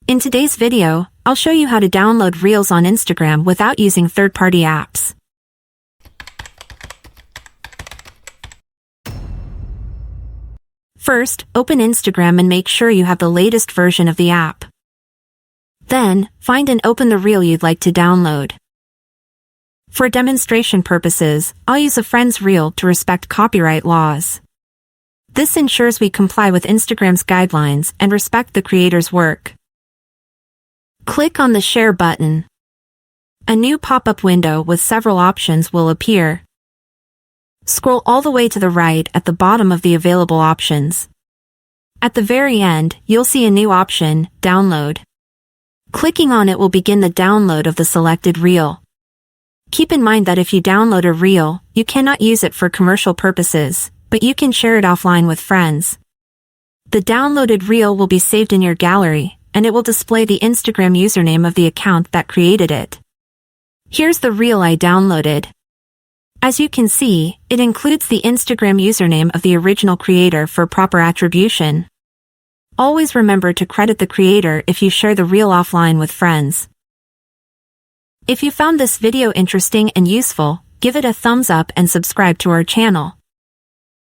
In today's video, I'll show you how to download Reels on Instagram without using third-party apps. First, open Instagram and make sure you have the latest version of the app. Then, find and open the reel you'd like to download. For demonstration purposes, I'll use a friend's reel to respect copyright laws. This ensures we comply with Instagram's guidelines and respect the creator's work. Click on the Share button. A new pop-up window with several options will appear. Scroll all the way to the right at the bottom of the available options. At the very end, you'll see a new option, Download. Clicking on it will begin the download of the selected reel. Keep in mind that if you download a reel, you cannot use it for commercial purposes, but you can share it offline with friends. The downloaded reel will be saved in your gallery, and it will display the Instagram username of the account that created it. Here's the reel I downloaded. As you can see, it includes the Instagram username of the original creator for proper attribution. Always remember to credit the creator if you share the reel offline with friends. If you found this video interesting and useful, give it a thumbs up and subscribe to our channel.